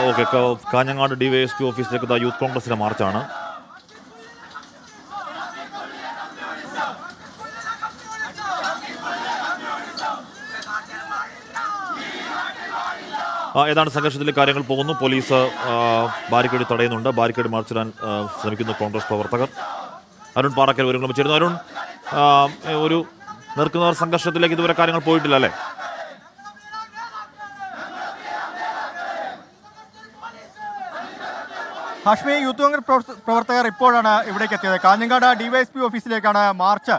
Okay. Kanhangad DYSP ഓഫീസിലേക്ക് youth കോൺഗ്രസിന്റെ മാർച്ചാണ്. ഏതാണ്ട് സംഘർഷത്തിലെ കാര്യങ്ങൾ പോകുന്നു. പോലീസ് ബാരിക്കേഡ് തടയുന്നുണ്ട്. ബാരിക്കേഡ് മറിച്ചിടാൻ ശ്രമിക്കുന്നു കോൺഗ്രസ് പ്രവർത്തകർ. അരുൺ പാറക്കൽ ഒരുങ്ങളും ചേരുന്നു. അരുൺ, ഒരു നിൽക്കുന്നവർ സംഘർഷത്തിലേക്ക് ഇതുവരെ കാര്യങ്ങൾ പോയിട്ടില്ല അല്ലേ? ഹാഷ്മി, യൂത്ത് കോൺഗ്രസ് പ്രവർത്തകർ ഇപ്പോഴാണ് ഇവിടേക്ക് എത്തിയത്. കാഞ്ഞങ്ങാട് ഡിവൈഎസ്പി ഓഫീസിലേക്കാണ് മാർച്ച്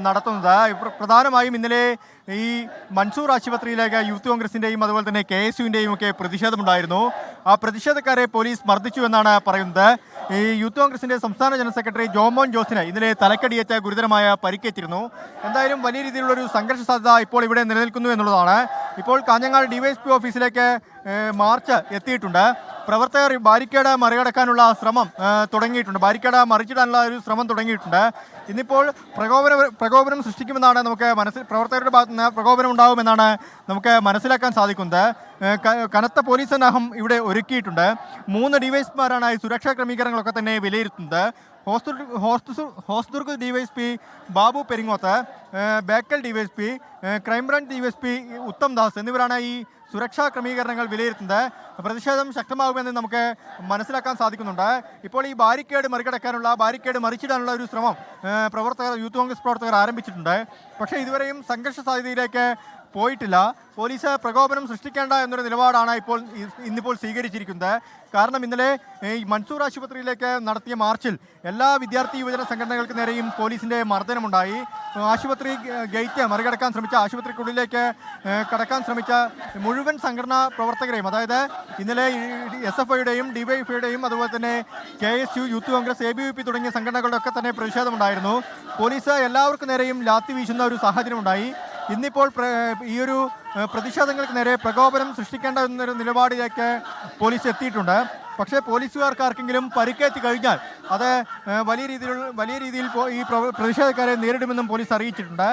നടത്തുന്നത്. പ്രധാനമായും ഇന്നലെ ഈ മൻസൂർ ആശുപത്രിയിലേക്ക് യൂത്ത് കോൺഗ്രസിൻ്റെയും അതുപോലെ തന്നെ KSUവിൻ്റെയും ഒക്കെ പ്രതിഷേധമുണ്ടായിരുന്നു. ആ പ്രതിഷേധക്കാരെ പോലീസ് മർദ്ദിച്ചു എന്നാണ് പറയുന്നത്. ഈ യൂത്ത് കോൺഗ്രസിൻ്റെ സംസ്ഥാന ജനറൽ സെക്രട്ടറി ജോമോൻ ജോസിന് ഇന്നലെ തലക്കടിയേറ്റ് ഗുരുതരമായ പരിക്കേറ്റിരുന്നു. എന്തായാലും വലിയ രീതിയിലുള്ളൊരു സംഘർഷ സാധ്യത ഇപ്പോൾ ഇവിടെ നിലനിൽക്കുന്നു എന്നുള്ളതാണ്. ഇപ്പോൾ കാഞ്ഞങ്ങാട് ഡിവൈഎസ്പി ഓഫീസിലേക്ക് മാർച്ച് എത്തിയിട്ടുണ്ട്. പ്രവർത്തകർ ബാരിക്കേഡ് മറികടക്കാനുള്ള ശ്രമം തുടങ്ങിയിട്ടുണ്ട്. ബാരിക്കേഡ് മറിച്ചിടാനുള്ള ഒരു ശ്രമം തുടങ്ങിയിട്ടുണ്ട്. ഇന്നിപ്പോൾ പ്രകോപനം സൃഷ്ടിക്കുമെന്നാണ് നമുക്ക് പ്രവർത്തകരുടെ ഭാഗത്ത് നിന്ന് പ്രകോപനം ഉണ്ടാകുമെന്നാണ് നമുക്ക് മനസ്സിലാക്കാൻ സാധിക്കുന്നത്. കനത്ത പോലീസ് സന്നാഹം ഇവിടെ ഒരുക്കിയിട്ടുണ്ട്. 3 ഡിവൈഎസ്പിമാരാണ് ഈ സുരക്ഷാ ക്രമീകരണങ്ങളൊക്കെ തന്നെ വിലയിരുത്തുന്നത്. Hosdurg DYSP Babu Peringoth, Bekal DYSP, crime branch DYSP Uttam Das എന്നിവരാണ് ഈ സുരക്ഷാ ക്രമീകരണങ്ങൾ വിലയിരുത്തുന്നത്. പ്രതിഷേധം ശക്തമാകുമെന്ന് നമുക്ക് മനസ്സിലാക്കാൻ സാധിക്കുന്നുണ്ട്. ഇപ്പോൾ ഈ ബാരിക്കേഡ് മറിച്ചിടാനുള്ള ഒരു ശ്രമം യൂത്ത് കോൺഗ്രസ് പ്രവർത്തകർ ആരംഭിച്ചിട്ടുണ്ട്. പക്ഷേ ഇതുവരെയും സംഘർഷ സാധ്യതയിലേക്ക് പോയിട്ടില്ല. പോലീസ് പ്രകോപനം സൃഷ്ടിക്കേണ്ട എന്നൊരു നിലപാടാണ് ഇന്നിപ്പോൾ സ്വീകരിച്ചിരിക്കുന്നത്. കാരണം ഇന്നലെ ഈ മൻസൂർ ആശുപത്രിയിലേക്ക് നടത്തിയ മാർച്ചിൽ എല്ലാ വിദ്യാർത്ഥി യുവജന സംഘടനകൾക്ക് നേരെയും പോലീസിൻ്റെ മർദ്ദനമുണ്ടായി. ആശുപത്രി ഗേറ്റ് മറികടക്കാൻ ശ്രമിച്ച, ആശുപത്രിക്കുള്ളിലേക്ക് കടക്കാൻ ശ്രമിച്ച മുഴുവൻ സംഘടനാ പ്രവർത്തകരെയും, അതായത് ഇന്നലെ SFIയുടെയും DYFIയുടെയും അതുപോലെ തന്നെ KSU, യൂത്ത് കോൺഗ്രസ്, ABVP തുടങ്ങിയ സംഘടനകളുടെ ഒക്കെ തന്നെ പ്രതിഷേധമുണ്ടായിരുന്നു. പോലീസ് എല്ലാവർക്കും നേരെയും ലാത്തി വീശുന്ന ഒരു സാഹചര്യമുണ്ടായി. ഇന്നിപ്പോൾ ഈ ഒരു പ്രതിഷേധങ്ങൾക്ക് നേരെ പ്രകോപനം സൃഷ്ടിക്കേണ്ട എന്നൊരു നിലപാടിലേക്ക് പോലീസ് എത്തിയിട്ടുണ്ട്. പക്ഷേ പോലീസുകാർക്ക് ആർക്കെങ്കിലും പരിക്കേറ്റ് കഴിഞ്ഞാൽ അത് വലിയ രീതിയിൽ ഈ പ്രതിഷേധക്കാരെ നേരിടുമെന്നും പോലീസ് അറിയിച്ചിട്ടുണ്ട്.